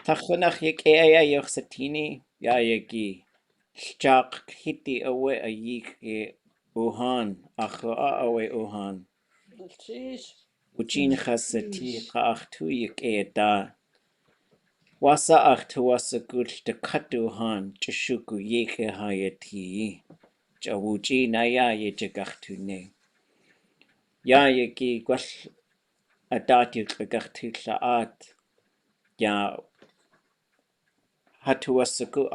Tachonach kayaaní yoxatini yaayagi. Shchak hiti awe ayik uhan awe uhan. Uchin khasati qaachtu da. Wasa achtu wasa gul de katuhan chushuku yeke hayati. Jawuji naya ye jagachtu ne. Yaayagi gwal adati jagachtu tlein. Ya hatu wasaku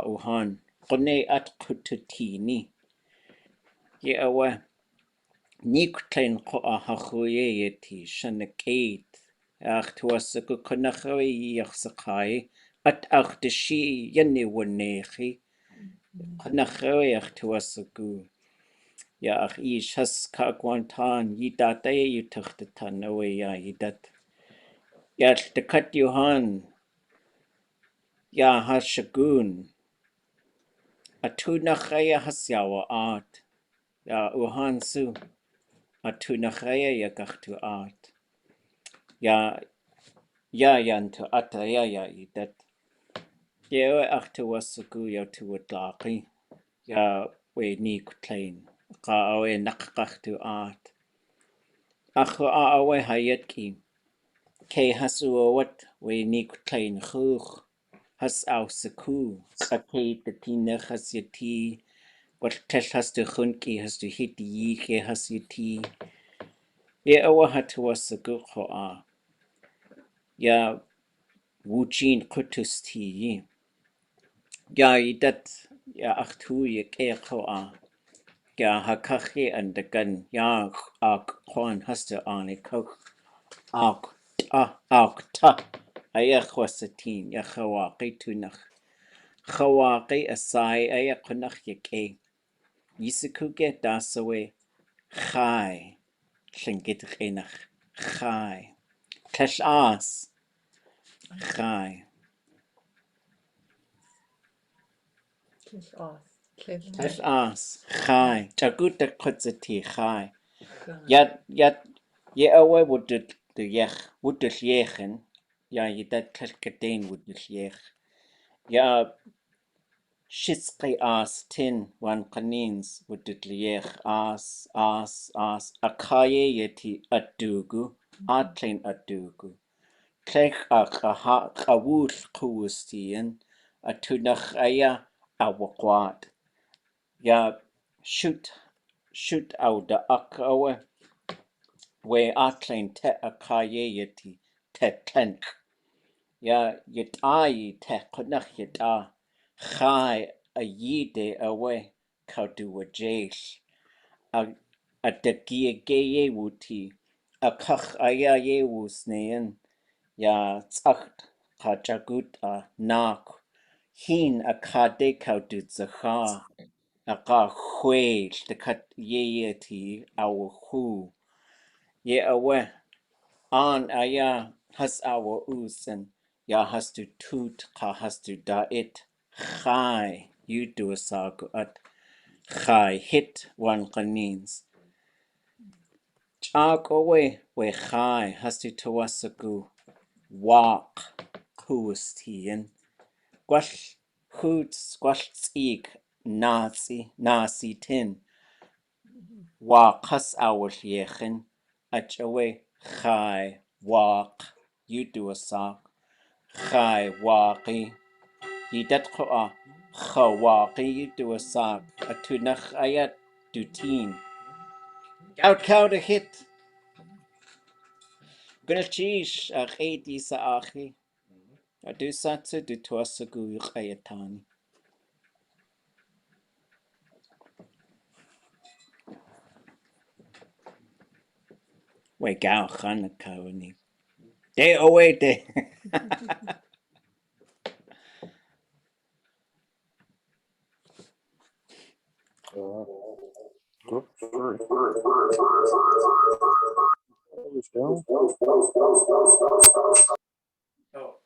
uhan. Qone at kututini. Ye awe. Néekw tlein haawagoo shana keet. Tuwasaku kootéeyaa yaxsaqai. At deshi yani wanechi. Kootéeyaa tuwasaku. Ya ish has kaagwantan yidataye yutachtan awe ya yidat. Ya dekat yuhan. Ya hashagun. Atunakhaya has yaawagoo. Ya uhan su. Atunakhaya yakach'áakw. Ya yantu ata ya yidat. Yewe achtu wasuku ya tuwadlaqi. Ya we Néekw tlein. Qa awe naqach'áakw. Awe hayatki. Ke hasuawat we Néekw tlein xuch. Has awsiwóo. Keet tina has yati. Wat tel has du khunki has du hiti ke has yati. Ye awa hatu wasuku qoa. Ya wujin ḳusteeyí. Ya yidat ya achtu qoa. Ya hakachi andagan ya aawaag hastu ani koch ta aya khwasatin ya ḥawaaqi tunach. Ḥawaaqi asai aya qunach Yisikuge dasawe chai. Lingít chai. Kach'áakw. Chai. Kach'áakw. Chai. Jaguta qutzati chai. Yat ye awe wududziխoox. Ya yidat kalkatain wududziխoox. Ya tin wan qanins wududziխoox as akaye yeti adugu tlein adugu. Tlech wududziխoox atunach aya aawawóo. Ya shoot awda awe we tlein te akaye yeti te ʼatánk. Ya yitayi te qunach yita. Chai ayide awe kauduwajesh. Adagiyageye wuti. Akach aya ye wusnein. Ya tsacht kajagut naaxew. Hin akade wududziխoox. Aka huel dekat yeti aawawóo. Ye awe an aya has aawawóo ya has du tut has du daat. Chai wududziխoox at chai hit wan qanins. Yaakw we chai has du tuwasaku waaq kootéeyaa. Gwall X'éig nasi tin. Waaq has awsiwóo. Awe chai waaq wududziխoox. Chai waaqi. Yidat qoa. Ḥawaaqi wududziխoox. Atunach ayat dutin. Cow to hit. Gunalchish ʼatángi sa achi. Adu satsu du tuwasaku ʼatángi. We gao chana Kayaaní. De owe de. Oh,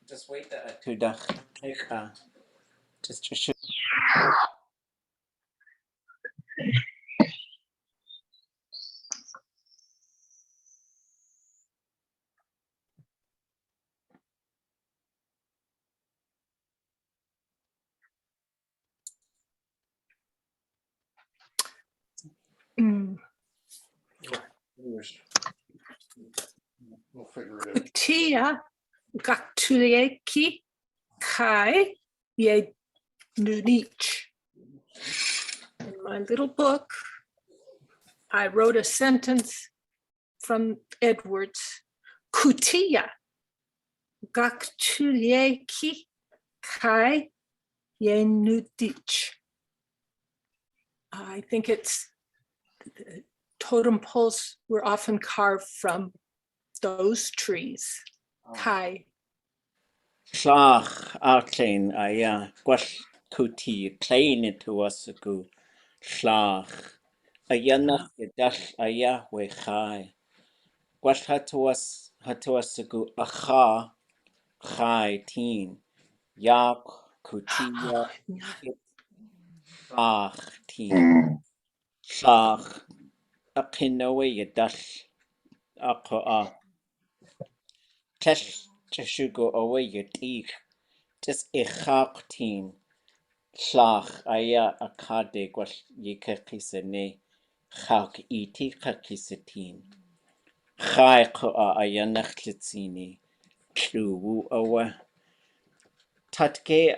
just wait tuda. Just shoot. We'll figure it out. Kootéeyaa gach'áakw kai ye nunich. In my little book, I wrote a sentence from Edwards. Kootéeyaa gach'áakw kai ye nunich. I think it's totem poles were often carved from those trees. Kai. Laax tlein gwell kootéeyaa tlein tuasagoo laax nach dall we chai gwell hatuasagoo chai teen yaakw kootéeyaa laax teen laax kinowe dall Tesh teshugo away teach just teen laax akade gwell kasné chawk iti kakisateen chai nachlitzini tluwu awa tatke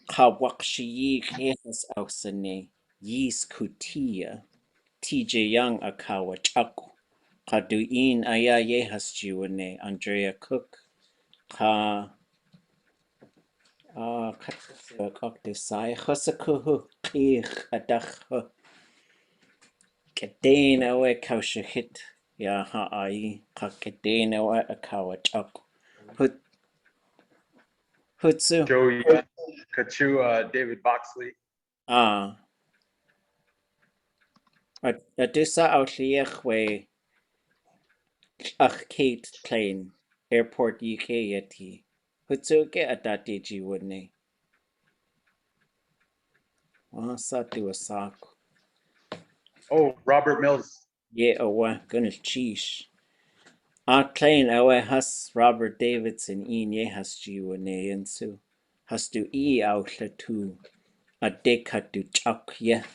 kawakshiyi hehas ausane yis kootéeyaa TJ Young kach'áakw Kaduin yehas jiwane Andrea Cook desai chosakuhu adach kedena we kaushahit haai kedena we kach'áakw hutsu Joey Kachu, David Boxley. Adusa outliach we keet tlein airport UK yeti hutsu ge adati jiwane sa duasak Oh, Robert Mills. awa gonna cheesh tlein awa has Robert Davidson has jiwane and so has to outla tu a dekatu chakye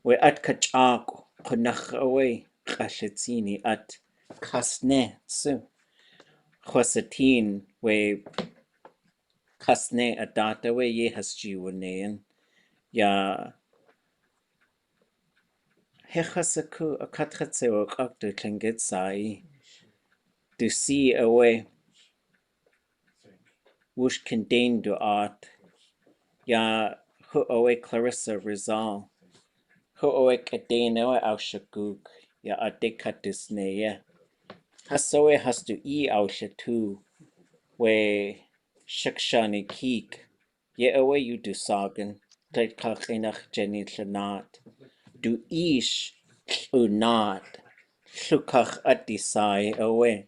we at kach'áakw kunach away kasné at kasné so ʼqusateen we kasné adata we yehas jiwane ya hechasaku akatratsewa kaktu klingitsai to see away woosh contain a'at ya hu away Clarissa Rizal hu away kadena we awshagoog ya adekatusne hasoe has to awsha we shikshani keek ye away you do sagan tleit kachinach jenny llanat do ish llunat llukach adisai away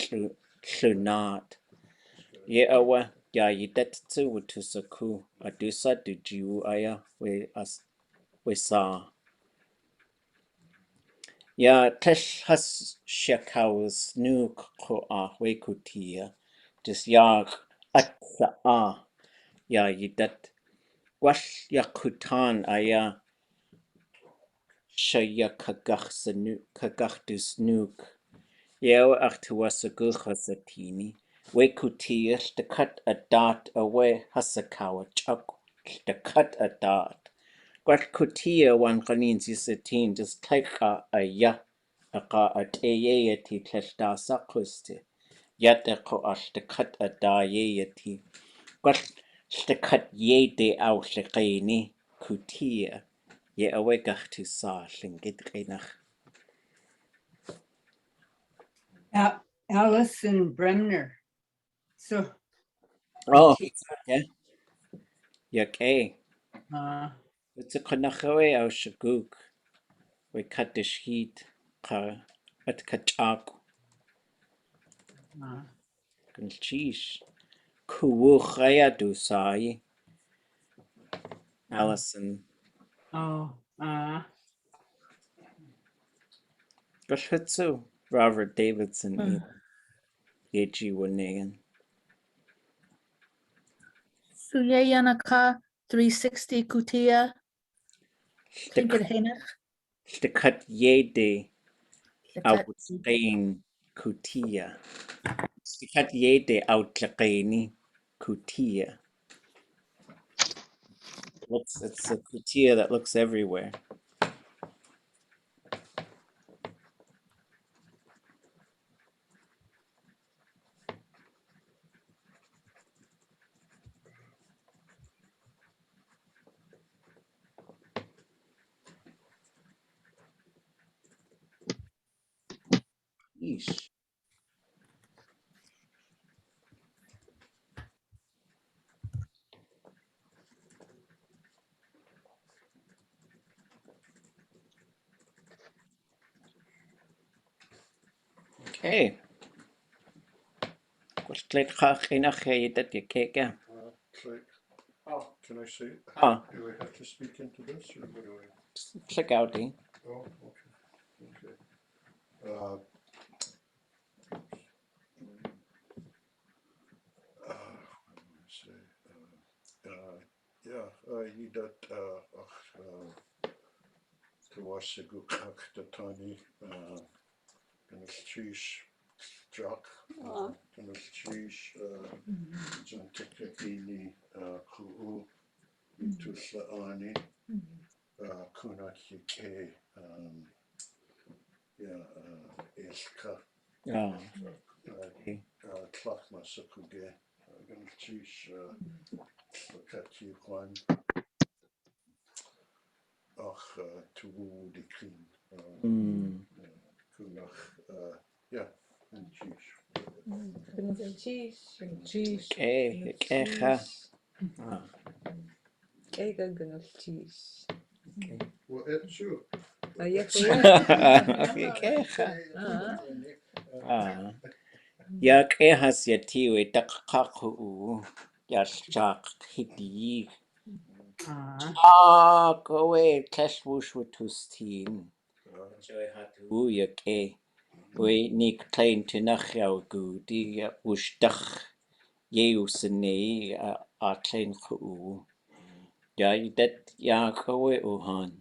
llunat ye awa ya yidatsu wutusaku adusa do jiu we sa ya tesh has shakaus nu we kootéeyaa just ya yidat gwell kutan shaya kagachdus nuke Yeo tuasaguchasatini we kootéeyaa to cut a dot away hasakawa ch'áakw to cut a dot gwell kootéeyaa wan qaninsisateen just take a a'teeyeti tleshdasaqhuste yet to cut a daayeti gwell to cut ye de awlliqeini kootéeyaa ye away gachtu sa Lingít Verb Alison Bremner. So. Oh, yeah. Yaakw. It's a kanachawe au shaguk. We cut the sheet at kach'áakw. Ganchish. Kuwuchaya do sai. Alison. Gashutsu. Robert Davidson. Yeji Wanegan. Suyeyanaka 360 kootéeyaa. llakatyeede awtlein kootéeyaa. llakatyeede awtleini kootéeyaa. It's a kootéeyaa that looks everywhere. Yeesh. Okay. Can I say, Ah. do I have to speak into this or what do I? Click out, eh? Oh, okay, okay. What do I say? You dat, wududziĥoox ʼatángi, Jack, Kayaaní, tlein, Oh. Okay. Well, it's you. Yaakw has yatiwe taqaqu yashaq go woosh with tusteen. Joy hatu yaakw. We Néekw tlein to naaxein di wududziĥoox tlein dat yaawagoo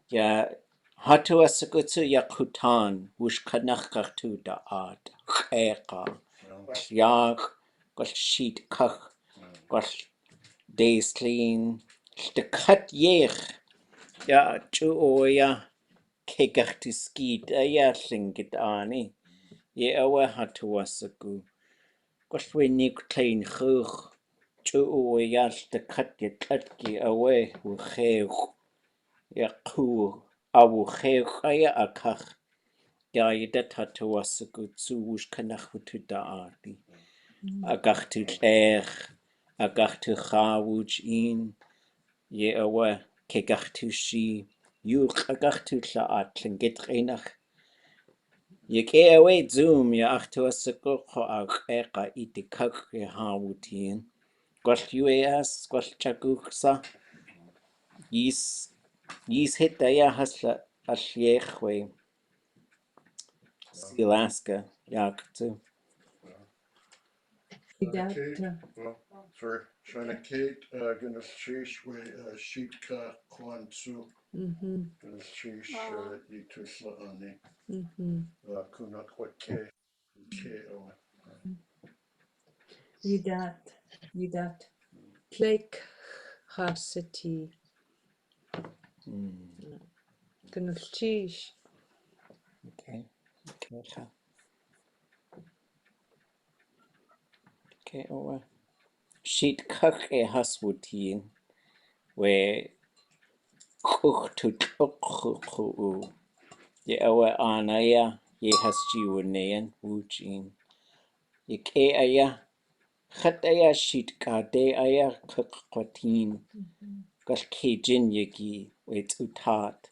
ya hatu asagutsu yakutan woosh kanax tuda.áat yaakw sheet kach tlein ya chuoya keet Lingít hatu asagu we Néekw tlein chuoya wududziĥoox yaakw aawawóo akach dat hatu asagu woosh kanax tuda.áat agachtu agachtu ḵaawóo kegachtu agachtu tlein Lingít yaakw zoom achtu asagu itikach Haawóo UAS chaguksa yis hit has Néekw Alaska yaakw. Well, for China Kate, gonna sheet kwansu, gonna tlein, Yudat. Plek ĥusteeyí. Gnultish. Okay. Okay, sheet kach haswóo we ḳusteeyí anaya has jiwanayan wujin yaakw sheet kakwatin kejin yagi utaat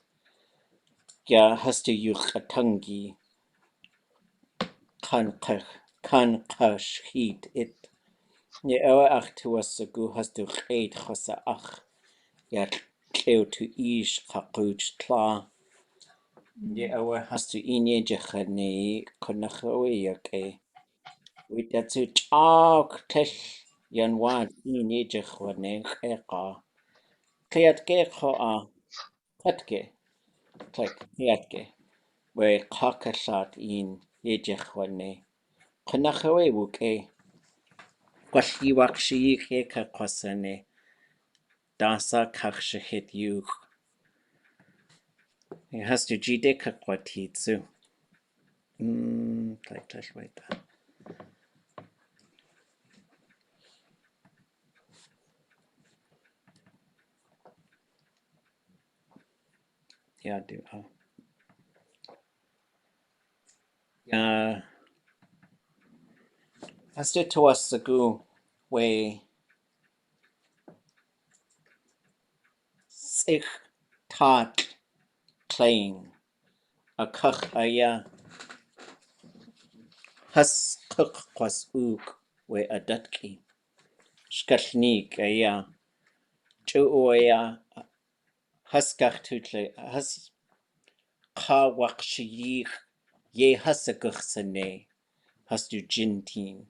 has to ʼatángi kaanáx heat it achtu asagu has to keet ʼasaach to qaquch tlá has to yaakw witatsu yanwad ʼaawagóo katke Yaakw, we kakashat in yejechwane. Kanachawe wuke. Kwashiwakshi ka kasné. Dasa kakshahit yuk. It has to jide kakwatitsu. Wait. Yeah, do. Yeah. Has to tuwasagu we sich tat tlein. A kach'áakw. Has kwas ook we adatki. Shkashnik aya. Chuoya. Has tutle. Has kaawakshiyi. Ye hasagachsane. Has to jintin.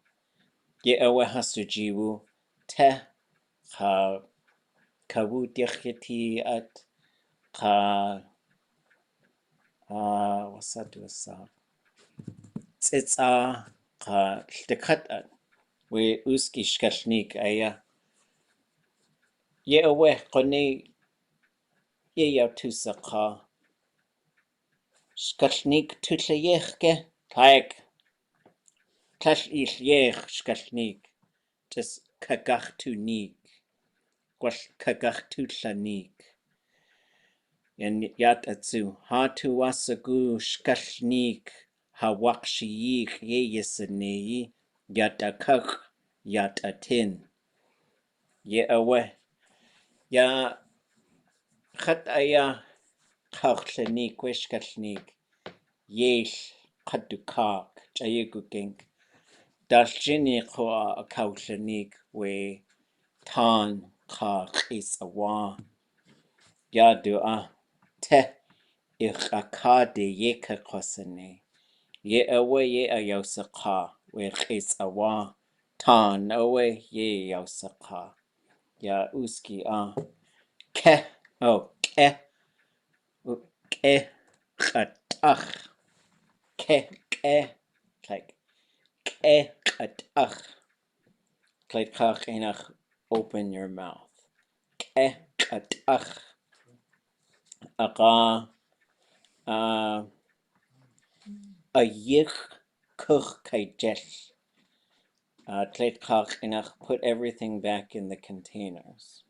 Ye awa has to jiwu. Te wududziխoox at what's that do sa it's tlekhat we uski shkashnik aya ye awe qone ye yaw tusa shkashnik tutleyechke like klash yech shkashnik just kagach tunik kwash kagach tutlanik and yat atsu ha tuwasagu shkashnik hawakshiyi ye yesaneyi yat akach yat atin ye awe ya khat aya kach'áakw weshkashnik yel kadukak chayegukink dalchini ko akawlanik we tan kach'áakw ya do te akade ye kasné ye awe ye ayawsaqa we kach'áakw tan awe ye yawsaqa ya uski ke kach'áakw like kach'áakw like kach'áakw open your mouth kach'áakw aga a yich kuch kaijel put everything back in the containers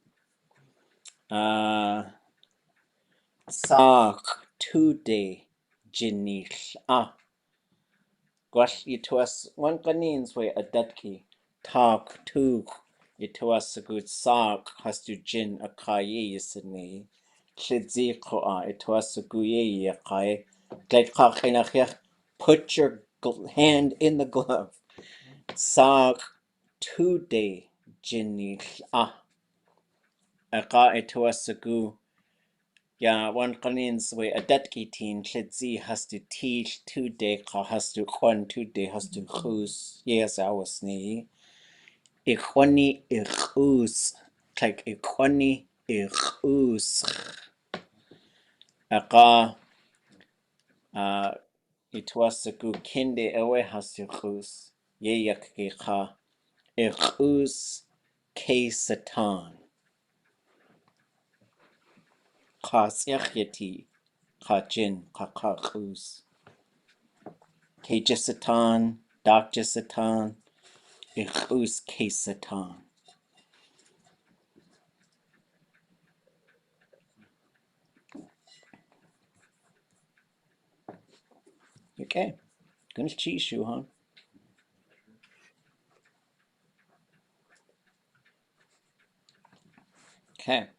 Saak tude jinich Gwash yituas one kanins we adatki talk tu yituas a good saak has to jin a kaye yisini wududziխoox yituas a guye yakaye put your hand in the glove saak tude jinich aka yituas a gu yeah, one kanins we adatki teen wududziխoox has to teach 2 day has to kon 2 day has to khus yes awasni ikhoni ikhus like ikhoni ikhus aka it was a good kinde awe has to khus ye yakki kha ikhus ke satan khas yakhyati khajin khus Kajisatan, Dakjisatan, Ichus Kasatan. Okay, gonna teach you, huh? Okay,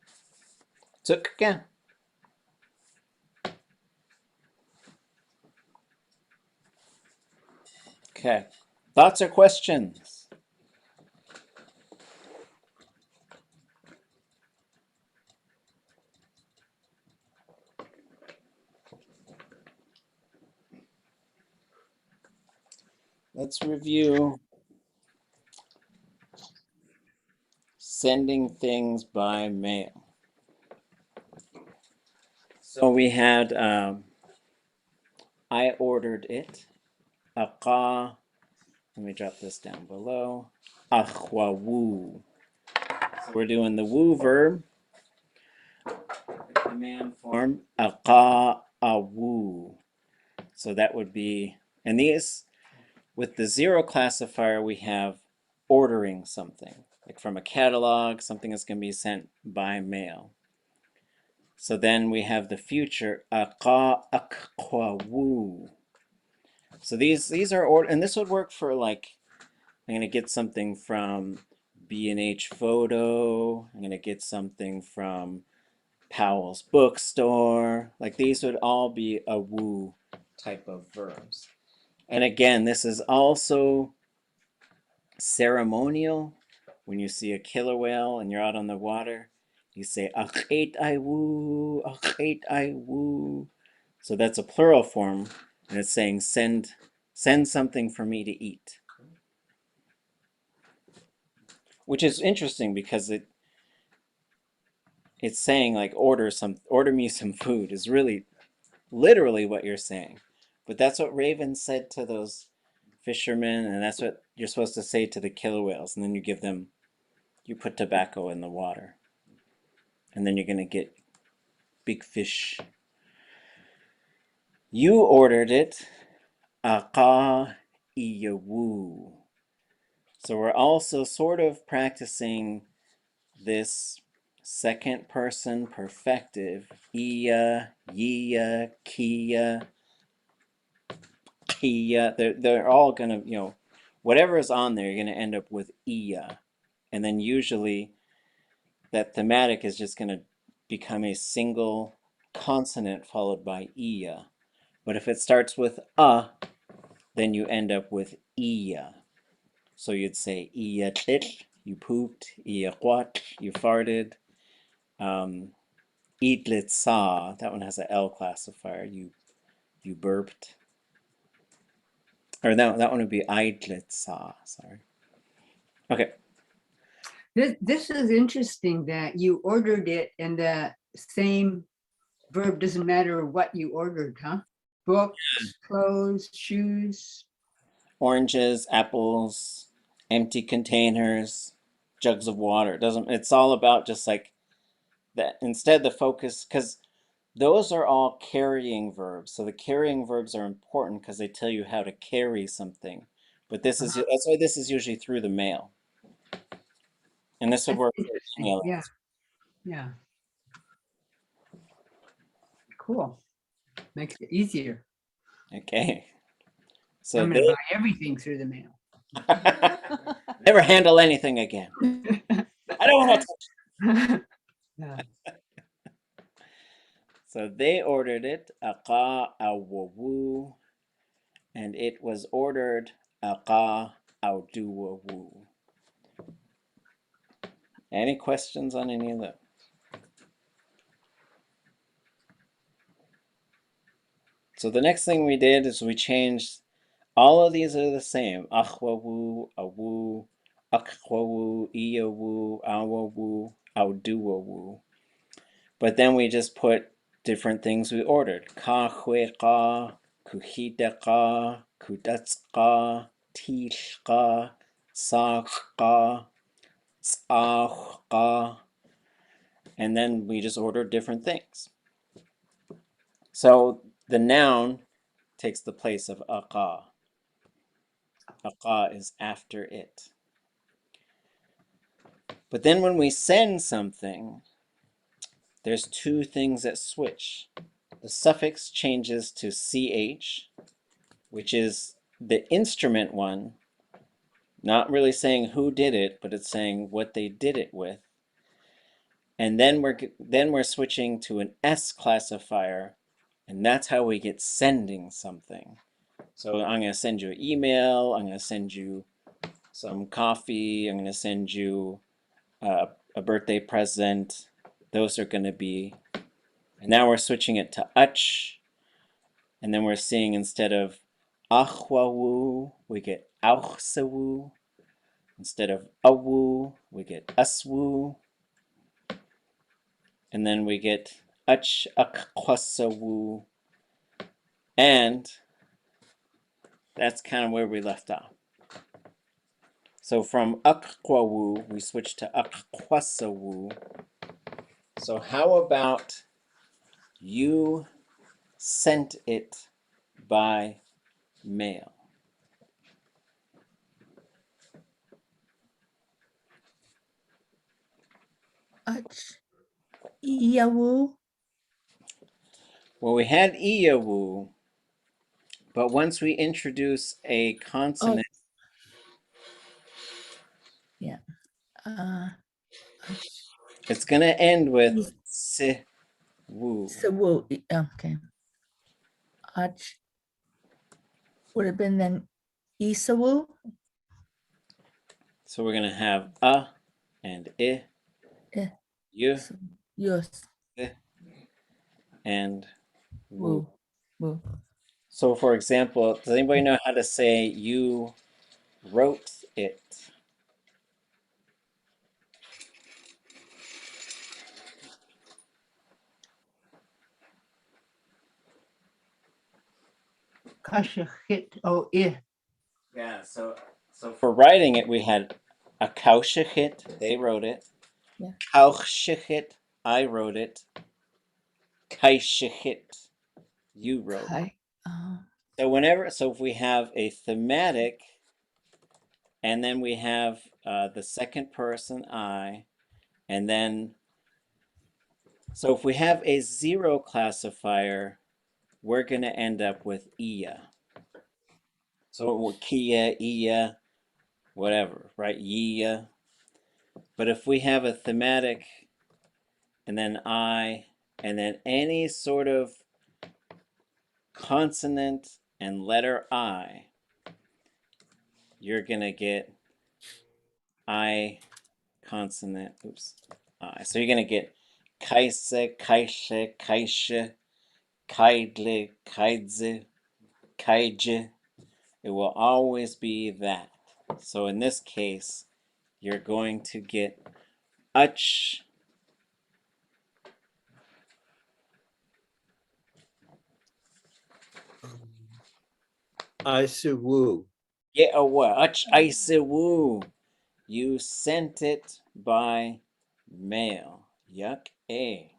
took again. Okay, thoughts or questions? Let's review sending things by mail. So we had, I ordered it. Aqā, let me drop this down below. Aawawóo. So we're doing the woo verb, command form, aqā'awoo. So that would be, and these, with the zero classifier, we have ordering something, like from a catalog, something that's going to be sent by mail. So then we have the future, aqā'akwawoo. So these are order, and this would work for like, I'm going to get something from B&H Photo. I'm going to get something from Powell's Bookstore. Like these would all be a woo type of verbs. And again, this is also ceremonial. When you see a killer whale and you're out on the water, you say ʼatángi, ʼatángi. So that's a plural form, and it's saying send something for me to eat. Which is interesting because it's saying like order me some food is really literally what you're saying. But that's what Raven said to those fishermen, and that's what you're supposed to say to the killer whales. And then you put tobacco in the water. And then you're going to get big fish. You ordered it, ʻaawawóo. So we're also sort of practicing this second person perfective, iya, yia, kia, kia. They're all gonna, whatever is on there, you're gonna end up with iya. And then usually that thematic is just gonna become a single consonant followed by iya. But if it starts with a, then you end up with iya. So you'd say iya tlitl, you pooped, iya yaawagoo, you farted. Itlitsa, that one has an L classifier. You burped. Or that one would be itlitsa, sorry. Okay. This is interesting that you ordered it and the same verb doesn't matter what you ordered, huh? Books, clothes, shoes. Oranges, apples, empty containers, jugs of water. It's all about just like that. Instead the focus, because those are all carrying verbs. So the carrying verbs are important because they tell you how to carry something. But that's why this is usually through the mail. And this would work for email. Yeah. Yeah. Cool. Makes it easier. Okay. So I'm gonna buy everything through the mail. never handle anything again. I don't want to touch. Yeah. So they ordered it, aqā'awawóo, and it was ordered, aqā'awduwawóo. Any questions on any of that? So the next thing we did is we changed, all of these are the same, aqwawóo, awóo, aqwawóo, iawóo, aawawóo, awduwawóo. But then we just put different things we ordered. Kaanáx, kootéeyaa, wududziḳoox, tiilqa, saaqqa, ʼatánk. And then we just ordered different things. So the noun takes the place of aqā. Aqā is after it. But then when we send something, there's two things that switch. The suffix changes to ch, which is the instrument one, not really saying who did it, but it's saying what they did it with. And then we're switching to an S classifier, and that's how we get sending something. So I'm going to send you an email, I'm going to send you some coffee, I'm going to send you a birthday present. Those are going to be, and now we're switching it to ch, and then we're seeing instead of aawawóo, we get awsiwóo. Instead of awoo, we get uswoo. And then we get ʻatánk, and that's kind of where we left off. So from āawawóo, we switch to āawawóo. So how about you sent it by mail? yaawagoo. Well, we had yaawagoo, but once we introduce a consonant, Yeah. it's going to end with siwoo. So woo. Okay. Would have been then isawoo. So we're going to have a and I, Eh. you, Yes. and woo. Woo. Woo. So for example, does anybody know how to say you wrote it? kach'áakw. Yeah, so for writing it, we had a ʼaawagoo, they wrote it. Yeah. ʼaawagoo, I wrote it. kach'áakw, you wrote it. So if we have a thematic, and then we have the second person I, and then, so if we have a zero classifier, we're going to end up with iya. So keyaayaa, whatever, right? Yia. But if we have a thematic, and then I, and then any sort of consonant and letter I, you're going to get I consonant, I. So you're going to get kaise, kaishe, kaishe, kaidle, kaidze, kaije. It will always be that. So in this case, you're going to get ach, awsiwóo. yaawagoo, ach, awsiwóo. You sent it by mail. X'éig.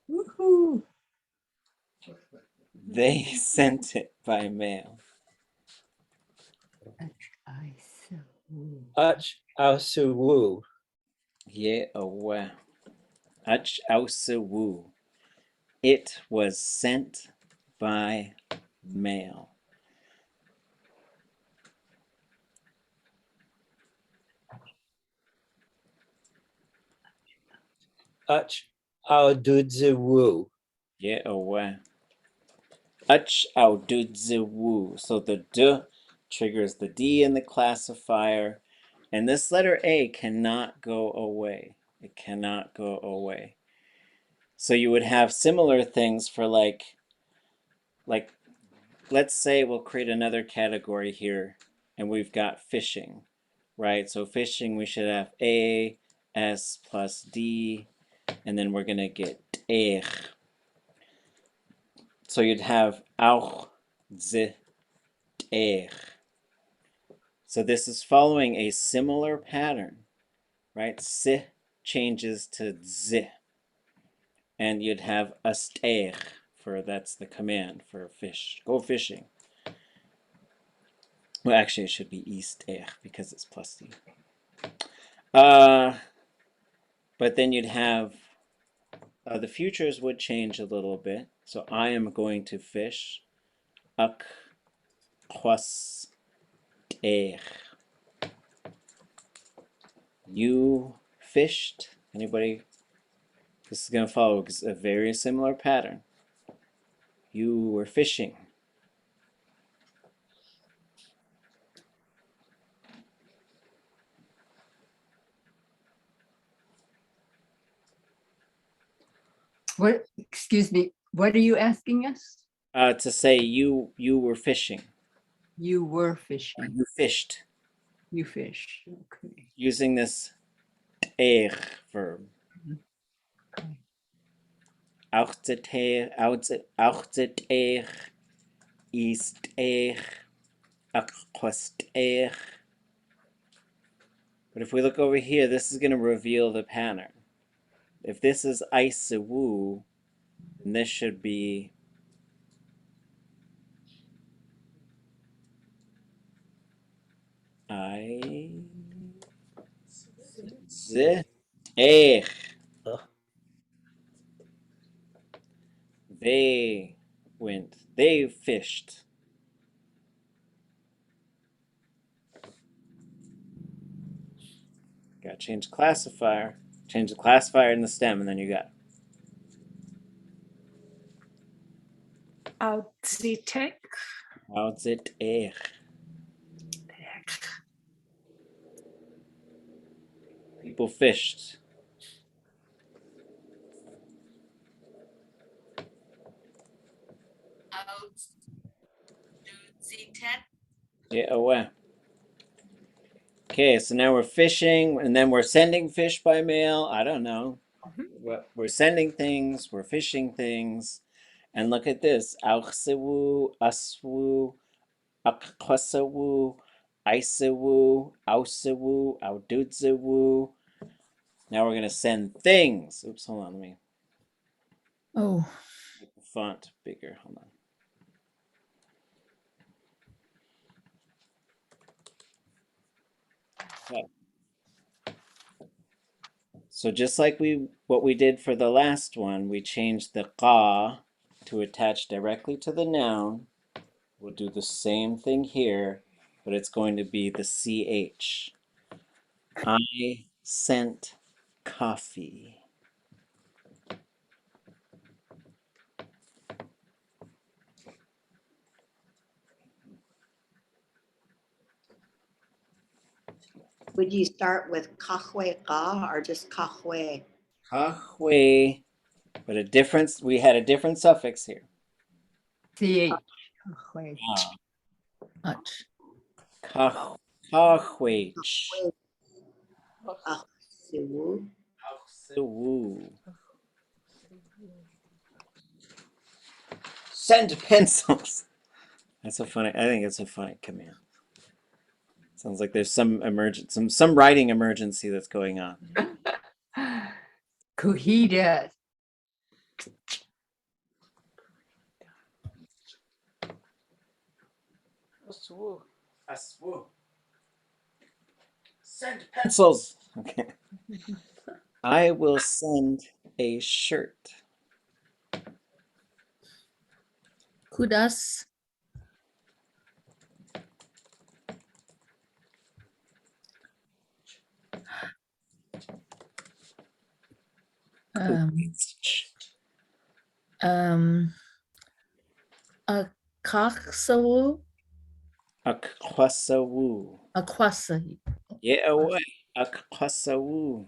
Woohoo! They sent it by mail. awsiwóo. Yaawagoo. Ach, awsiwóo. It was sent by mail. wududzikszoox. Yaawagoo. Ach, wududzikszoox. So the d triggers the d in the classifier, and this letter a cannot go away. It cannot go away. So you would have similar things for like let's say we'll create another category here, and we've got fishing, right? So fishing, we should have a, s plus d, and then we're going to get ʼéig. So you'd have āawagóo. So this is following a similar pattern, right? S changes to z, and you'd have ʼastéig for, that's the command for fish. Go fishing. Well, actually, it should be ʼístéig because it's plus d. But then you'd have the futures would change a little bit. So I am going to fish. ḳusteeyí. You fished. Anybody? This is going to follow a very similar pattern. You were fishing. What, excuse me, what are you asking us? To say you were fishing. You were fishing. You fished. You fish. Okay. Using this ʼéig verb. ʼaawxiteex, ʼaawxiteex, ʼaawxteex. But if we look over here, this is going to reveal the pattern. If this is awsiwóo, then this should be ʼaawsiwóo. They went, they fished. Gotta change the classifier. Change the classifier in the stem, and then you got Auzitek. ʼaawxiteex. People fished. Yaawagoo. Okay, so now we're fishing, and then we're sending fish by mail. I don't know. We're sending things, we're fishing things. And look at this. Awsiwóo, aswóo, aqhwasawóo, awsiwóo, awsiwóo, awdudzikszoox. Now we're going to send things. Oops, hold on. Let me Oh. make the font bigger. Hold on. Okay. So just like what we did for the last one, we changed the qa to attach directly to the noun. We'll do the same thing here, but it's going to be the ch. I sent coffee. Would you start with kaanáx or just yaawagoo? Kach'áakw, but we had a different suffix here. CH. Kach'áakw. Awsiwóo. Awsiwóo. Send pencils. That's so funny. I think it's a funny command. Sounds like there's some writing emergency that's going on. Kuhida. Awsiwóo. Send pencils. Okay. I will send a shirt. Kudas. Akaksawu. Aqhwasawóo. Akwasai. Yaawagoo. Aqhwasawóo.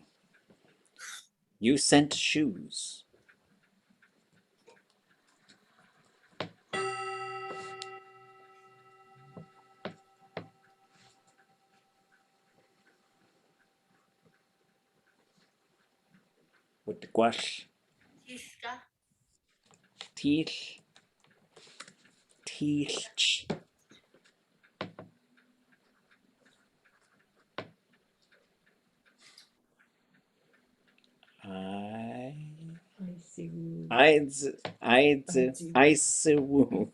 You sent shoes. Wududzikszoox. Teeth. Teeth. Awsiwóo.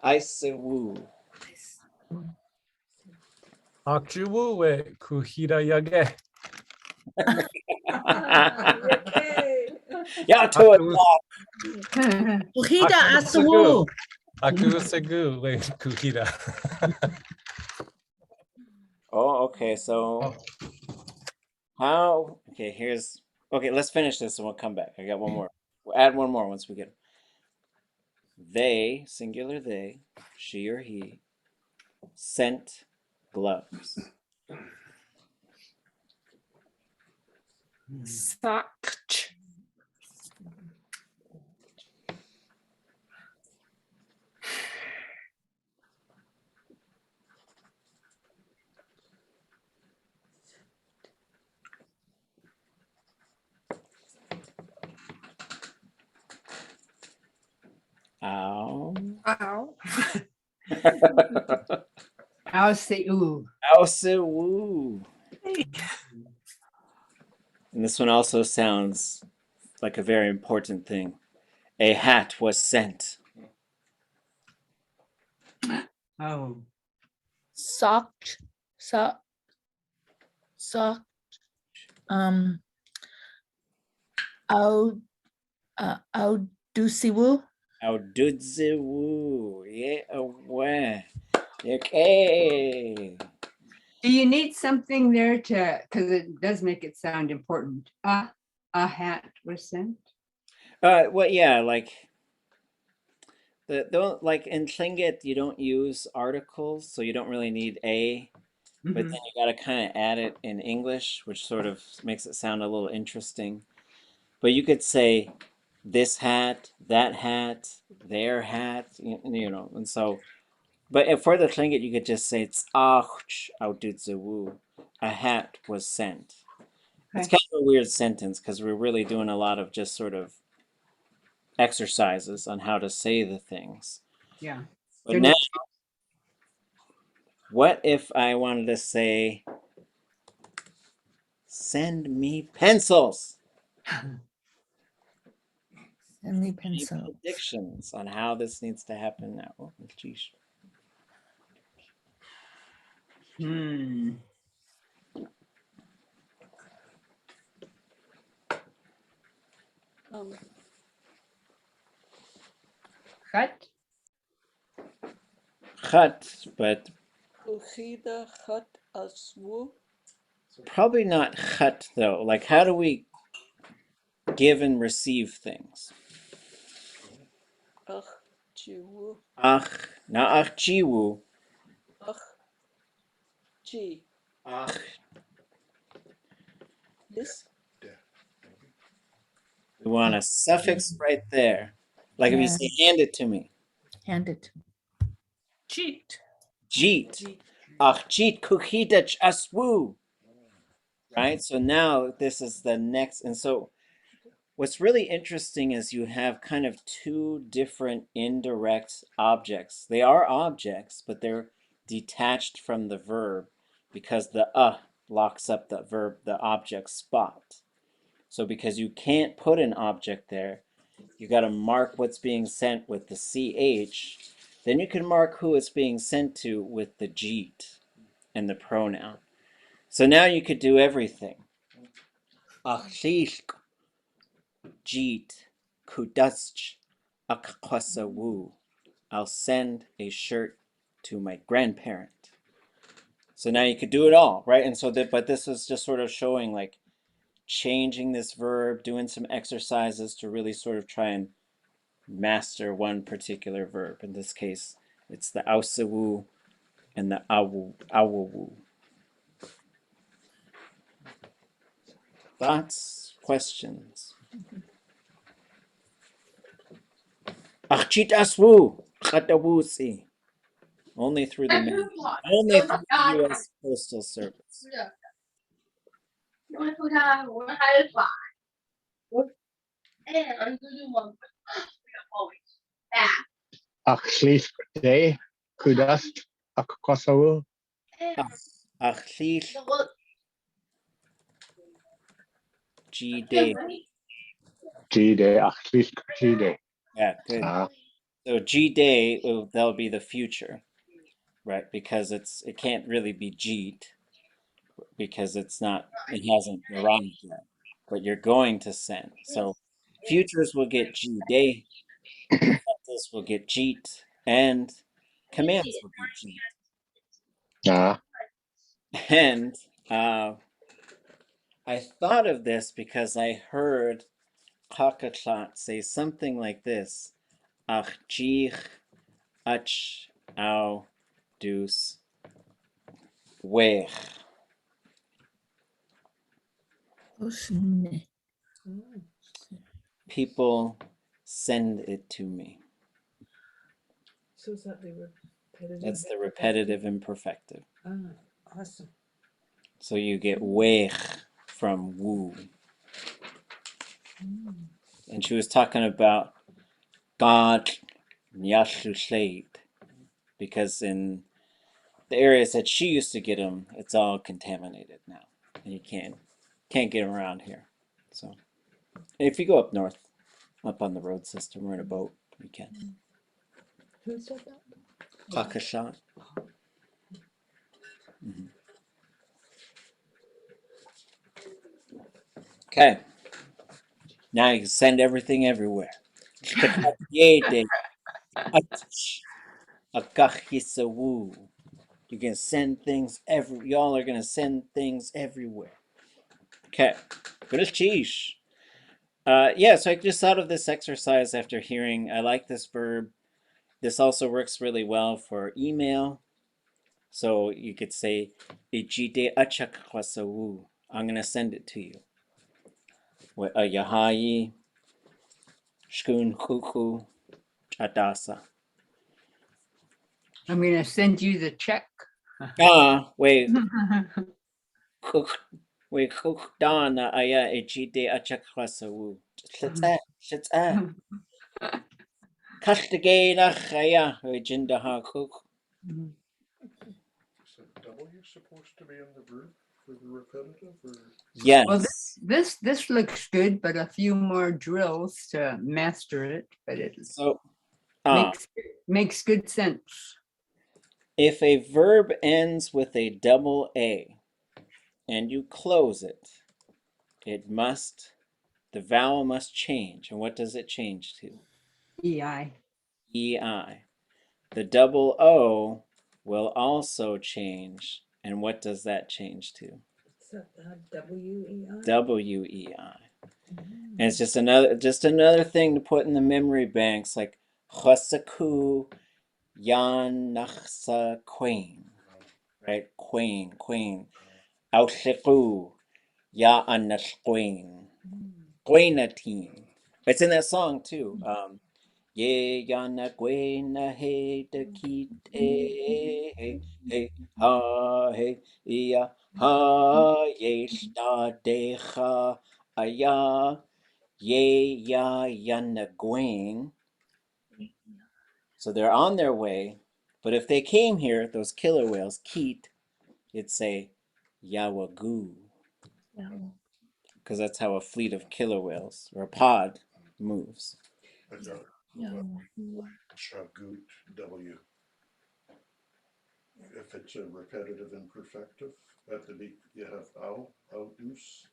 Awsiwóo. Akjuwu kuhida yage. Yeah, to it. Kuhida asawu. Akusegu kuhida. Oh, okay. So how? Okay, let's finish this and we'll come back. I got one more. We'll add one more once we get. They, singular they, she or he, sent gloves. Sakch. awsiwóo. Awsiwóo. And this one also sounds like a very important thing. A hat was sent. Oh, Sock, awsiwóo. Wududziխoox. Yaawagoo. Okay. do you need something there to, because it does make it sound important. A hat was sent. Well, yeah, like like in Tlingit, you don't use articles, so you don't really need a, but then you got to kind of add it in English, which sort of makes it sound a little interesting. But you could say this hat, that hat, their hat, you know, and so. But for the Tlingit, you could just say it's wududziխoox. A hat was sent. It's Okay. kind of a weird sentence because we're really doing a lot of just sort of exercises on how to say the things. Yeah. But now, what if I wanted to say, send me pencils? Any Any pencil. predictions on how this needs to happen now? Oh, geez. Cut. Chat, but Cut aswóo. probably not chat though. Like, how do we give and receive things? Ach, naaxein. Ach. This. We want a suffix right there. Like if you say, hand it to me. Hand it. Cheat. Jeet. Ach, jeet kootéeyaa aswóo. Right? So now this is the next. And so what's really interesting is you have kind of two different indirect objects. They are objects, but they're detached from the verb because the locks up the verb, the object spot. So because you can't put an object there, you got to mark what's being sent with the ch. Then you can mark who it's being sent to with the jeet and the pronoun. So now you could do everything. Jeet kududziխoox. I'll send a shirt to my grandparent. So now you could do it all, right? And so that, but this is just sort of showing like changing this verb, doing some exercises to really sort of try and master one particular verb. In this case, it's the awsiwóo and the aawawóo. Thoughts, questions? Achit aswóo, ʼatángi. Only through the mail. Only through the U.S. Postal Service. ʻatángi ʻatánk Achlich G-Day. G-Day. Yeah, good. So G-Day, that'll be the future, right? Because it can't really be Jeet because it hasn't arrived yet. But you're going to send. So futures will get G-Day, this will get Jeet, and commands will get Jeet. And I thought of this because I heard kach'áakw say something like this. Ach jich ach au dus weg. People send it to me. So is that the repetitive? That's the repetitive imperfective. Awesome. So you get weg from woo. And she was talking about God Yashu Shade. because in the areas that she used to get them, it's all contaminated now, and you can't get them around here. So if you go up north, up on the road system or in a boat, you can. Who said that? Kakasha. Okay. Now you can send everything everywhere. Akachisawoo. You can send things y'all are gonna send things everywhere. Okay. Good cheese. Yeah, so I just thought of this exercise after hearing I like this verb. This also works really well for email. So you could say Ijide achakwasawu. I'm gonna send it to you. Yahayi shkun kuku adasa. I'm gonna send you the check. Wait. Wait, dana aya ejide achakwasawu. Shlitsa. Kashtagena chaya jindaha kuk. Is the W supposed to be in the verb for the repetitive, or? Yes. Well, this looks good, but a few more drills to master it. But it So makes good sense. if a verb ends with a double A and you close it, the vowel must change. And what does it change to? EI. EI. The double O will also change. And what does that change to? Is that W-E-I? WEI. And it's just another thing to put in the memory banks, like ḥusteeyí naaxein, right? Queen. Awsiwóo yaawagoo. Queenateen. It's in that song too. Ye yaawagoo na he de keet hey ha hey ya ha ye sta decha aya ye ya yaawagoo. So they're on their way, but if they came here, those killer whales, keet, you'd say yaawagoo, because that's how a fleet of killer whales or a pod moves. I got Shagoot W. If it's a repetitive imperfective, at the beginning you have outdoos.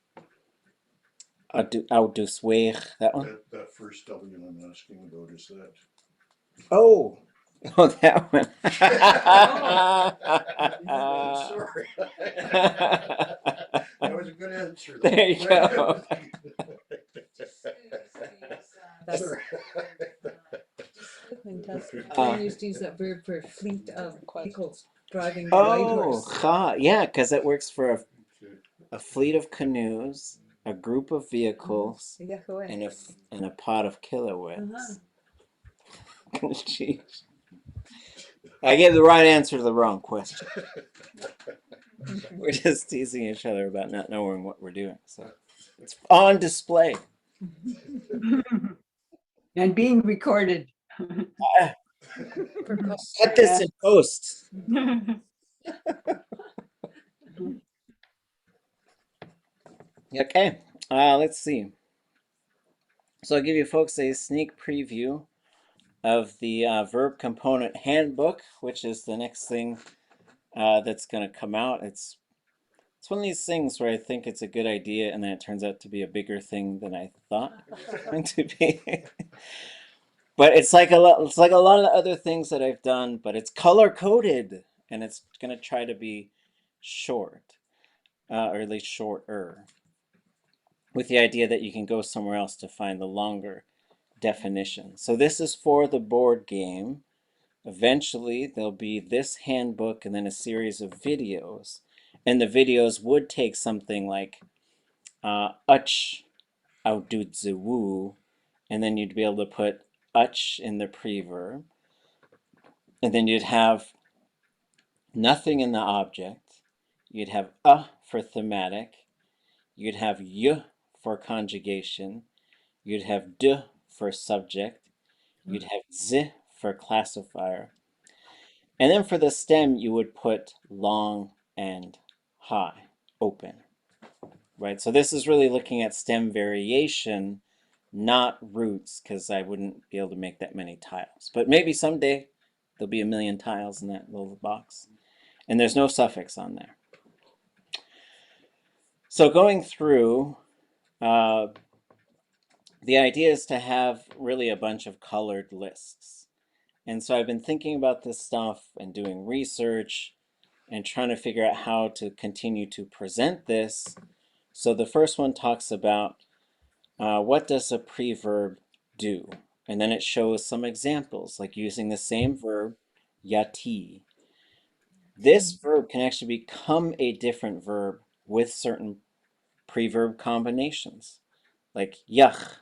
Wududziĥoox, that one? That first W I'm asking about is that. Oh, that one. Sorry. That was a good answer. There you go. That's fantastic. I used to use that verb for a fleet of vehicles driving the white horse. Yeah, because it works for a fleet of canoes, a group of vehicles, and a pod of killer whales. Jeez. I gave the right answer to the wrong question. We're just teasing each other about not knowing what we're doing. So it's on display. And being recorded. Cut this in post. Okay, let's see. So I'll give you folks a sneak preview of the Verb Component Handbook, which is the next thing that's going to come out. It's one of these things where I think it's a good idea, and then it turns out to be a bigger thing than I thought it was going to be. But it's like a lot of the other things that I've done, but it's color coded, and it's going to try to be short, or at least shorter, with the idea that you can go somewhere else to find the longer definition. So this is for the board game. Eventually, there'll be this handbook and then a series of videos. And the videos would take something like wududziխoox, and then you'd be able to put in the preverb. And then you'd have nothing in the object. You'd have for thematic. You'd have y for conjugation. You'd have for subject. You'd have z for classifier. And then for the stem, you would put long and high, open, right? So this is really looking at stem variation, not roots, because I wouldn't be able to make that many tiles. But maybe someday there'll be 1,000,000 tiles in that little box. And there's no suffix on there. So going through, the idea is to have really a bunch of colored lists. And so I've been thinking about this stuff and doing research and trying to figure out how to continue to present this. So the first one talks about what does a preverb do? And then it shows some examples, like using the same verb, yati. This verb can actually become a different verb with certain preverb combinations, like yach.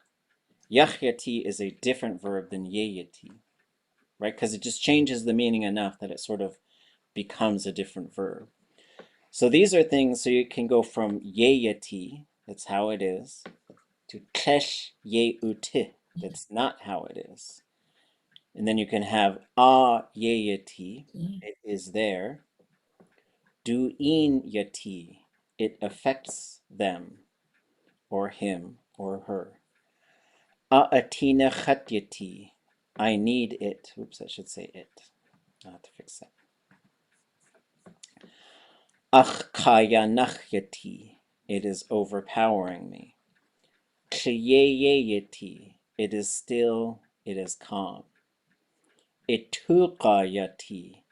Yachyati is a different verb than yeyati, right? Because it just changes the meaning enough that it sort of becomes a different verb. So these are things, so you can go from yeyati, that's how it is, to kach'áakw, that's not how it is. And then you can have aawaag, it is there. Du'in-yati, it affects them, or him, or her. A'atínachtyati, I need it. Oops, I should say it. I'll have to fix that. Kayaaní, it is overpowering me. Ḥusteeyí, it is still, it is calm. ʼatángi,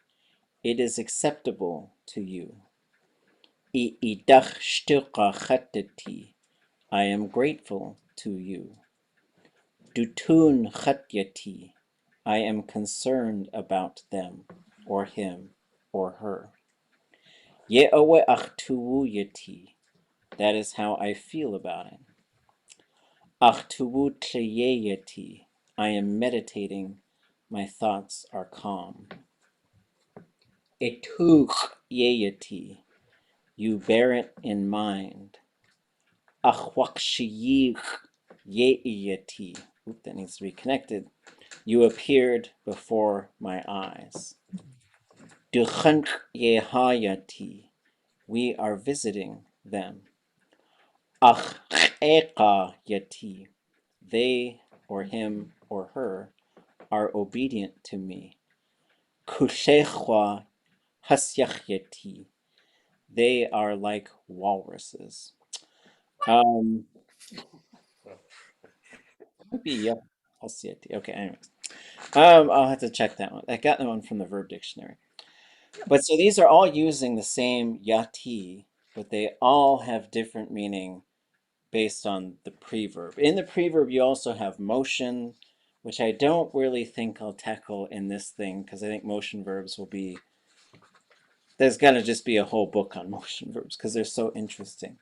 it is acceptable to you. Wududziխoox, I am grateful to you. Tuda.áat, I am concerned about them, or him, or her. Yaawagoo, that is how I feel about it. wududziխoox, I am meditating, my thoughts are calm. ʼatángi, you bear it in mind. X'éig, that needs to be connected. You appeared before my eyes. X'éig, we are visiting them. X'éig, they or him or her are obedient to me. Kústeeyí, they are like walruses. Might be yep. Okay, anyways. I'll have to check that one. I got that one from the verb dictionary. But so these are all using the same yati, but they all have different meaning based on the preverb. In the preverb, you also have motion, which I don't really think I'll tackle in this thing, because I think motion verbs will be, there's gonna just be a whole book on motion verbs, because they're so interesting.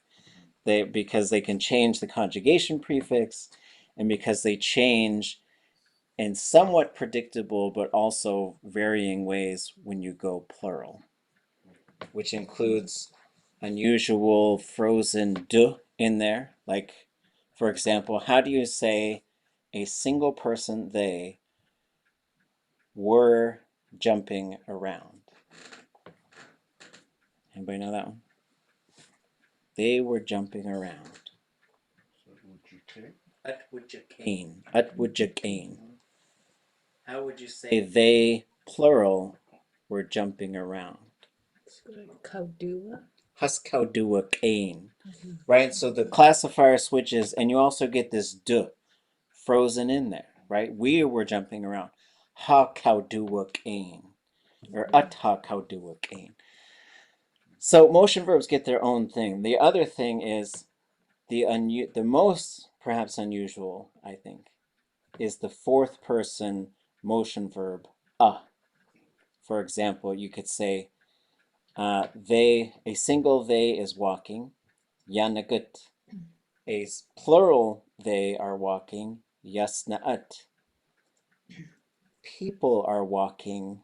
Because they can change the conjugation prefix, and because they change in somewhat predictable but also varying ways when you go plural, which includes unusual frozen d in there. Like, for example, how do you say a single person, they, were jumping around? Anybody know that one? They were jumping around. ʼatángi. How would you say they, plural, were jumping around? ḥusteeyí, right? So the classifier switches, and you also get this d frozen in there, right? We were jumping around. ḥusteeyí, or ʼatángi. So motion verbs get their own thing. The other thing is the most perhaps unusual, I think, is the fourth person motion verb For example, you could say they, a single they is walking, yaanagat. A plural they are walking, yasnaat. People are walking,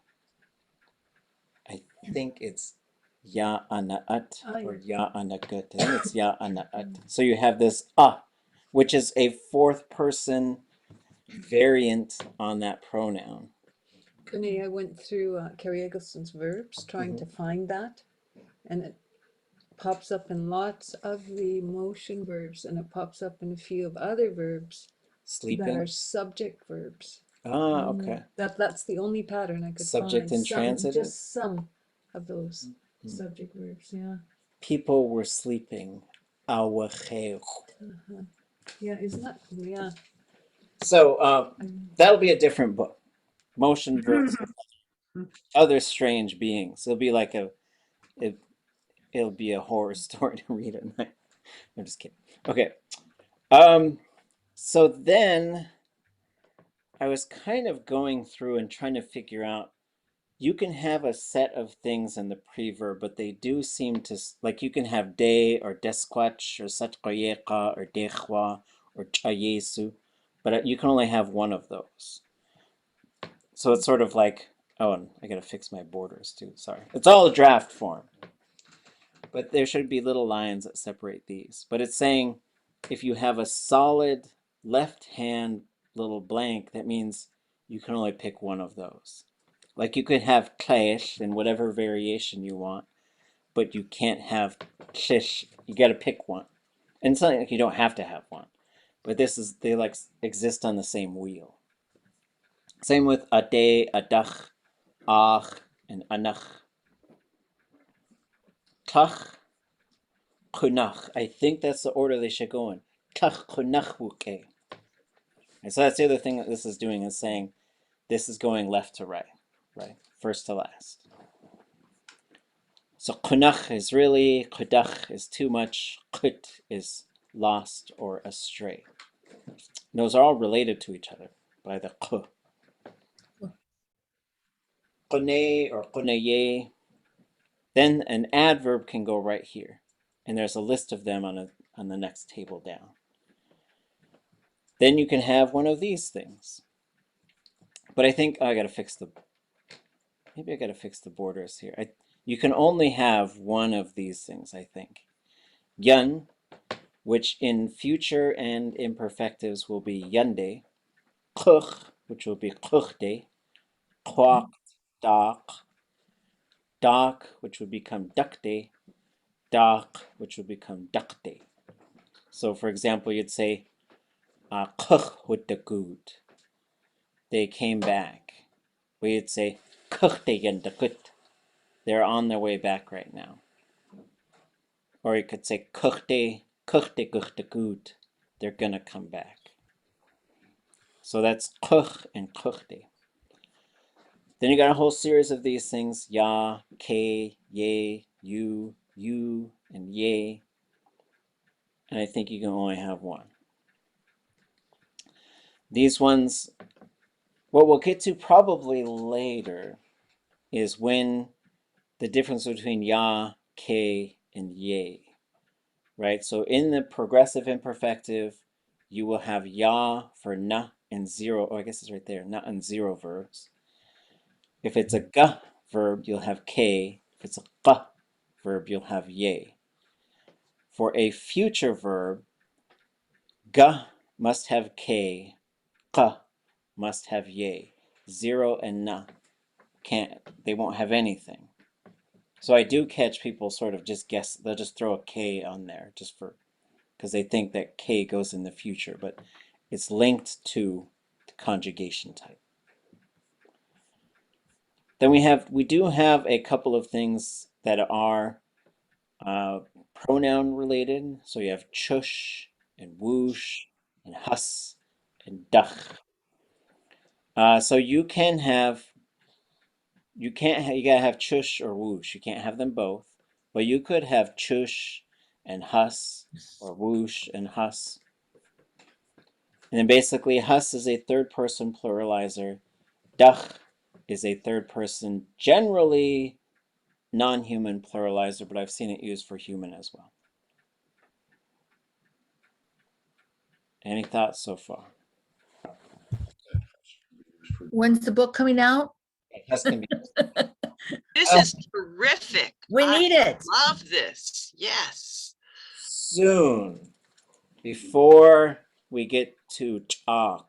I think it's yaanaat or yaanagat. I think it's yaanaat. So you have this which is a fourth person variant on that pronoun. Renee, I went through Carrie Eggleston's verbs, trying to find that, and it pops up in lots of the motion verbs, and it pops up in a few of other verbs that Sleeping. are subject verbs. Ah, okay. That's the only pattern I could Subject find. and transitive? Just some of those subject verbs, yeah. People were sleeping. Aawaagoo. Yeah, isn't that, yeah. So that'll be a different book. Motion verbs. Other strange beings. It'll be like it'll be a horror story to read at night. I'm just kidding. Okay. So then I was kind of going through and trying to figure out, you can have a set of things in the pre-verb, but they do seem to, like you can have de or desquach or satqayeqa or dexwa or chayesu, but you can only have one of those. So it's sort of like, oh, and I gotta fix my borders too, sorry. It's all a draft form. But there should be little lines that separate these. But it's saying if you have a solid left hand little blank, that means you can only pick one of those. Like you could have tlein in whatever variation you want, but you can't have tlish. You got to pick one. And it's not like you don't have to have one, but they like exist on the same wheel. Same with ade, adach, ach, and anach. Tlach, kunach. I think that's the order they should go in. Tlach, kunach, wuke. And so that's the other thing that this is doing, is saying this is going left to right, right? First to last. So kunach is really, kudach is too much, kut is lost or astray. And those are all related to each other by the k. Kasné or kootéeyaa. Then an adverb can go right here. And there's a list of them on the next table down. Then you can have one of these things. But I think, I gotta fix maybe I gotta fix the borders here. You can only have one of these things, I think. Yun, which in future and imperfectives will be yunde. Kuch, which will be kuchte. Kwak, dak. Dak, which would become duckde. Dak, which would become duckde. So for example, you'd say, kuch with the good. They came back. We'd say, kuchte yundakut. They're on their way back right now. Or you could say, kuchte gut. They're gonna come back. So that's kuch and kuchte. Then you got a whole series of these things, ya, ke, ye, you, and ye. And I think you can only have one. These ones, what we'll get to probably later is when the difference between ya, ke, and ye. Right? So in the progressive imperfective, you will have ya for na and zero, oh, I guess it's right there, na and zero verbs. If it's a ga verb, you'll have ke. If it's a qa verb, you'll have ye. For a future verb, ga must have ke, qa must have ye. Zero and na they won't have anything. So I do catch people sort of just guess, they'll just throw a K on there just because they think that K goes in the future, but it's linked to the conjugation type. Then we do have a couple of things that are pronoun related. So you have chush and woosh and hus and dach. So you gotta have chush or woosh. You can't have them both, but you could have chush and hus or woosh and hus. And then basically hus is a third person pluralizer. Dach is a third person, generally non-human pluralizer, but I've seen it used for human as well. Any thoughts so far? When's the book coming out? Hus can be. This is terrific. We need it. Love this. Yes. Soon, before we get to ʼatánk.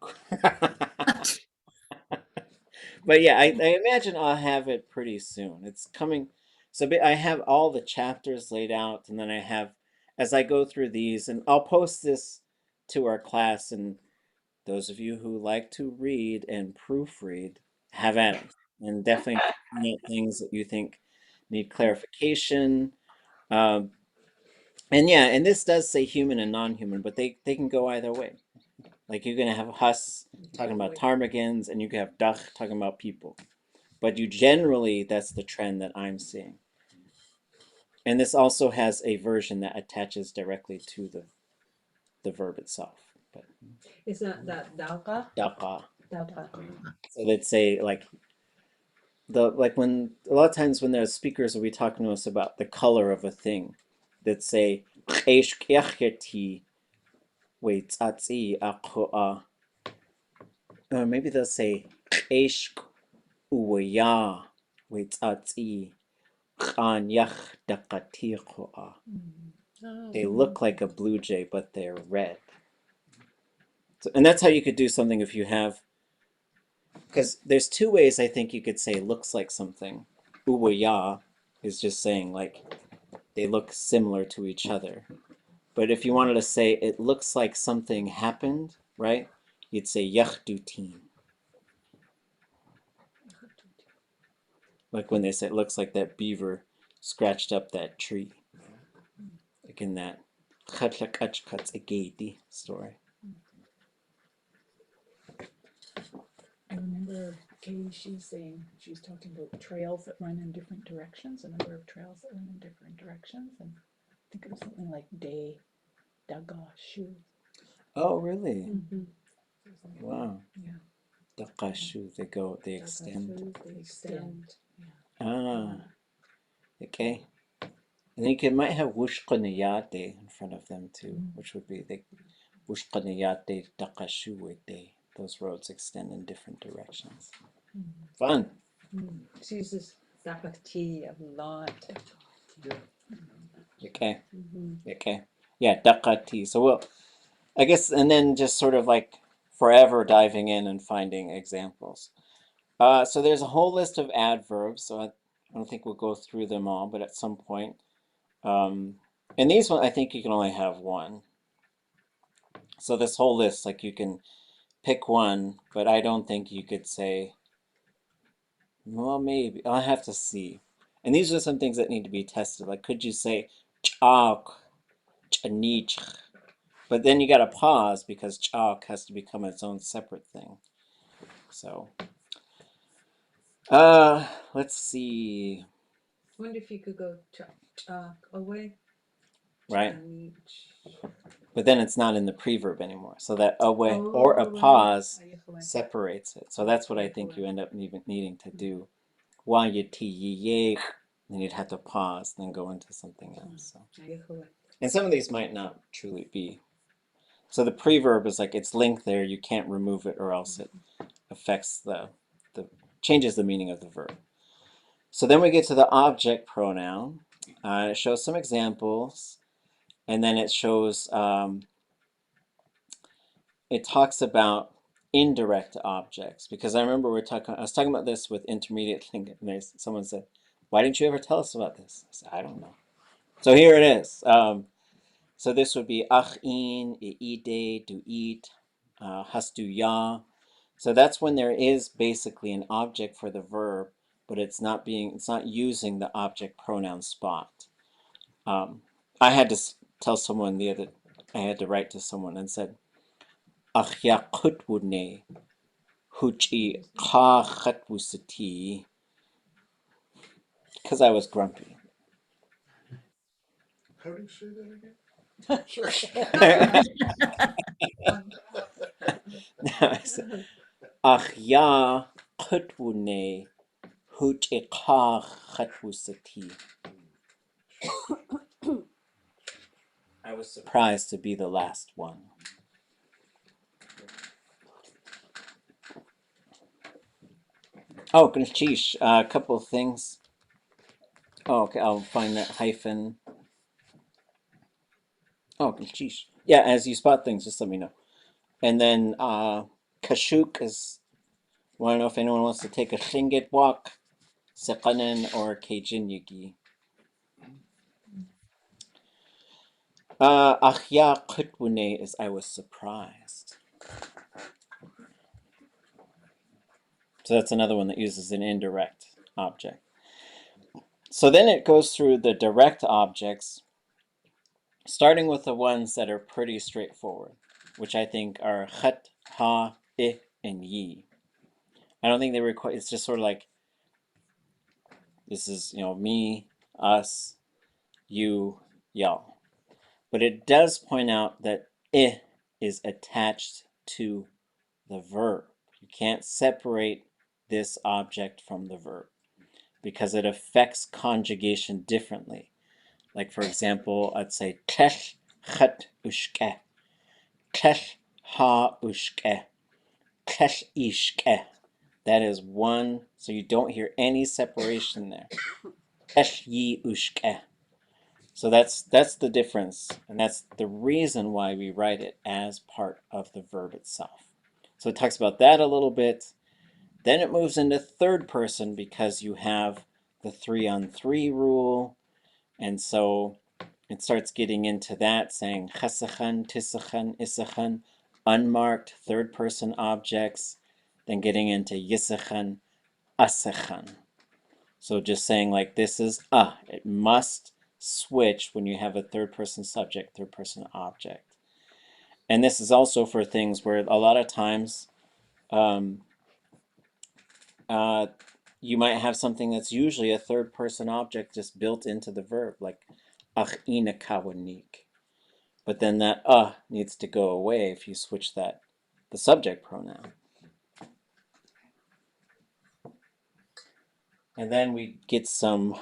But yeah, I imagine I'll have it pretty soon. It's coming. So I have all the chapters laid out, and then I have, as I go through these, and I'll post this to our class, and those of you who like to read and proofread, have at it. And definitely point out things that you think need clarification. Um, and yeah, and this does say human and non-human, but they can go either way. Like you're gonna have hus talking about ptarmigans, and you can have dach talking about people. But you generally, that's the trend that I'm seeing. And this also has a version that attaches directly to the verb itself. But Is that daqa? daqa. Daqa. So let's say like when a lot of times when there's speakers will be talking to us about the color of a thing, that say or maybe they'll say they look like a blue jay, but they're red. So, and that's how you could do something if you have, because there's two ways I think you could say looks like something. Uwaya is just saying like they look similar to each other. But if you wanted to say it looks like something happened, right? You'd say yachdutin. Like when they say it looks like that beaver scratched up that tree. Like in that ǩach'áakw story. I remember Katie, she's saying, she's talking about trails that run in different directions, a number of trails that run in different directions. And I think it was something like day, daga, shu. Oh, really? Mhm. Wow. Yeah. Daqashu, they extend. They extend. Ah, okay. I think it might have woosh in front of them too, which would be the woosh daqashu. Those roads extend in different directions. Fun. She uses daqati a lot. Okay. Okay. Yeah, daqati. So we'll, I guess, and then just sort of like forever diving in and finding examples. So there's a whole list of adverbs. So I don't think we'll go through them all, but at some point. And these ones, I think you can only have one. So this whole list, like you can pick one, but I don't think you could say, well, maybe. I'll have to see. And these are some things that need to be tested. Like, could you say kach'áakw, kach'áanich? But then you got to pause because kach'áakw has to become its own separate thing. So, let's see. I wonder if you could go away. Right. But then it's not in the preverb anymore. So that away or a pause separates it. So that's what I think you end up needing to do. Then you'd have to pause, then go into something else. So. And some of these might not truly be. So the preverb is like it's linked there. You can't remove it, or else it affects the changes the meaning of the verb. So then we get to the object pronoun. It shows some examples, and then it shows it talks about indirect objects, because I remember I was talking about this with intermediate Lingit, and someone said, "Why didn't you ever tell us about this?" I said, "I don't know." So here it is. So this would be naaxein, ide, do eat, ḥusteeyí. So that's when there is basically an object for the verb, but it's not using the object pronoun spot. I had to tell someone I had to write to someone and said, yaawagoo ḥusteeyí, because I was grumpy. How do you say that again? I said, yaawagoo ḥusteeyí. I was surprised to be the last one. Oh, sheesh, a couple of things. Oh, okay, I'll find that hyphen. Oh, sheesh. Yeah, as you spot things, just let me know. And then kashuk is Want to know if anyone wants to take a Lingít walk, seqanen or Kayaaní. Ach yaawagoo is I was surprised. So that's another one that uses an indirect object. So then it goes through the direct objects, starting with the ones that are pretty straightforward, which I think are khat, ha, I, and yi. I don't think they require, it's just sort of like, this is, me, us, you, y'all. But it does point out that I is attached to the verb. You can't separate this object from the verb because it affects conjugation differently. Like, for example, I'd say tlech, chat, ushke, tlech, ha, ushke, tlech, ishke. That is one, so you don't hear any separation there. Tlech, yi, ushke. So that's the difference, and that's the reason why we write it as part of the verb itself. So it talks about that a little bit. Then it moves into third person because you have the 3-on-3 rule, and so it starts getting into that, saying chasachan, tisachan, isachan, unmarked third person objects, then getting into yisachan, asachan. So just saying like this is it must switch when you have a third person subject, third person object. And this is also for things where a lot of times you might have something that's usually a third person object just built into the verb, like ach ina kawanik. But then that needs to go away if you switch the subject pronoun. And then we get some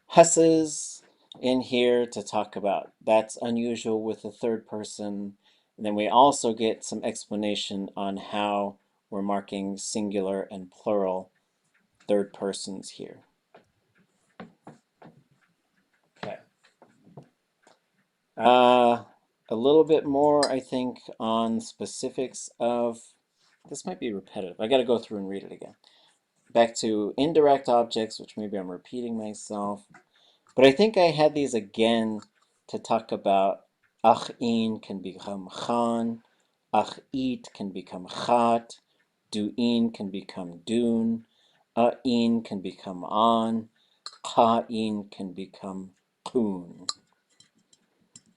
husses in here to talk about that's unusual with the third person. And then we also get some explanation on how we're marking singular and plural third persons here. Okay. A little bit more, I think, on specifics of, this might be repetitive. I got to go through and read it again. Back to indirect objects, which maybe I'm repeating myself. But I think I had these again to talk about a'in can become khan, a'it can become khat, du'in can become dun, a'in can become an, ka'in can become kun,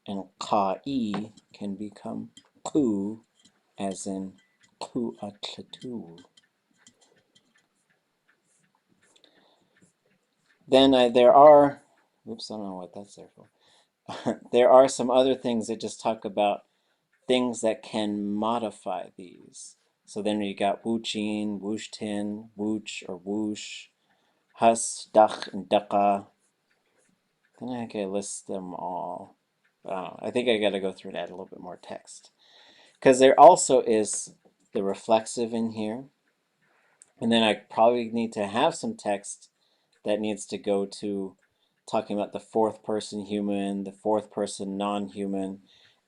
and ka'i can become ku, as in ku'atlatu. Then there are, oops, I don't know what that's there for. There are some other things that just talk about things that can modify these. So then you got woochin, wooshtin, wooch or woosh, hus, dach, and daqa. Then I can list them all. I think I got to go through and add a little bit more text. Because there also is the reflexive in here. And then I probably need to have some text that needs to go to talking about the fourth person human, the fourth person non-human,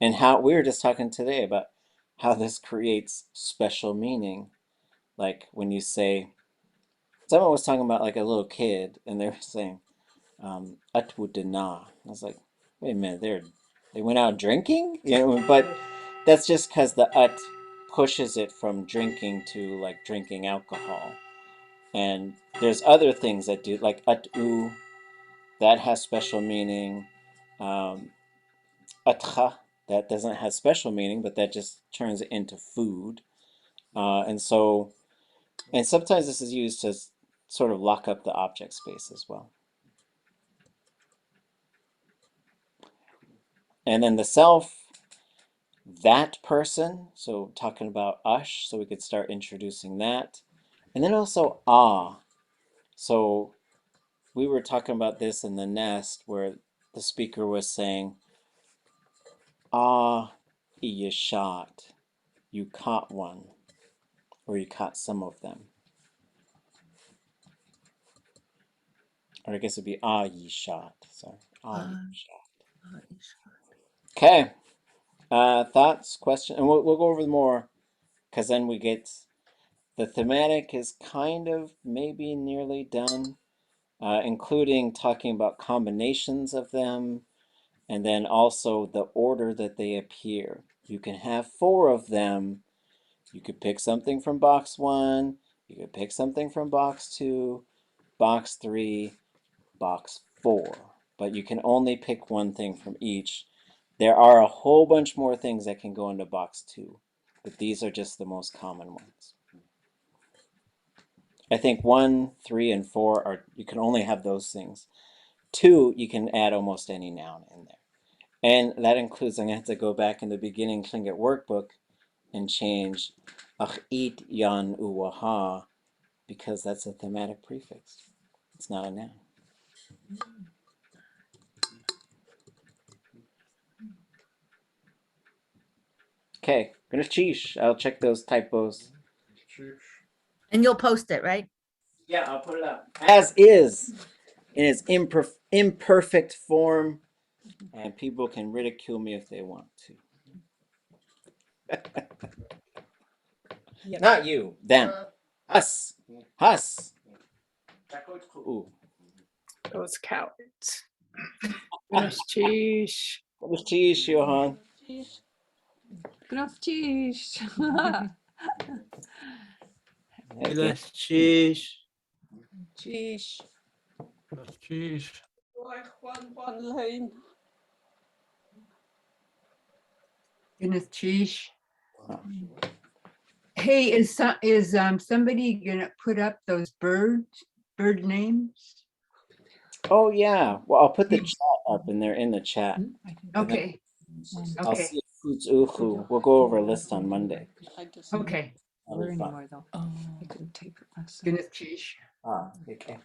and how we were just talking today about how this creates special meaning. Like when you say, someone was talking about like a little kid, and they were saying, atwudana. I was like, wait a minute, they went out drinking? But that's just because the ut pushes it from drinking to like drinking alcohol. And there's other things that do, like at'u, that has special meaning. Atcha, that doesn't have special meaning, but that just turns it into food. And sometimes this is used to sort of lock up the object space as well. And then the self, that person, so talking about ush, so we could start introducing that. And then also So we were talking about this in the nest where the speaker was saying, you shot, you caught one, or you caught some of them. Or I guess it'd be ye shot. Sorry, ye shot. Okay. Thoughts, questions, and we'll go over more, because then we get The thematic is kind of maybe nearly done, including talking about combinations of them, and then also the order that they appear. You can have 4 of them. You could pick something from box 1, you could pick something from box 2, box 3, box 4, but you can only pick one thing from each. There are a whole bunch more things that can go into box 2, but these are just the most common ones. I think 1, 3, and 4 are, you can only have those things. 2, you can add almost any noun in there. And that includes, I'm going to have to go back in the beginning Tlingit workbook and change ʼat yan uwaha, because that's a thematic prefix. It's not a noun. Okay, gonna cheesh. I'll check those typos. And you'll post it, right? Yeah, I'll put it up. As is, in its imperfect form, and people can ridicule me if they want to. Yep. Not you, them. Us. Us. Ooh. Those cowards. Goodness, cheesh. Gonna cheesh, Johan. Graftish. Let's cheese. Cheesh. Cheese. Goodness, cheesh. Hey, is somebody gonna put up those bird names? Oh yeah. Well, I'll put the chat up, and they're in the chat. Okay, I'll okay, see ʻkusteeyí. We'll go over a list on Monday. I just okay. That'll be fun. anymore though. Oh. I couldn't take it last. Goodness, cheesh. Ah, okay.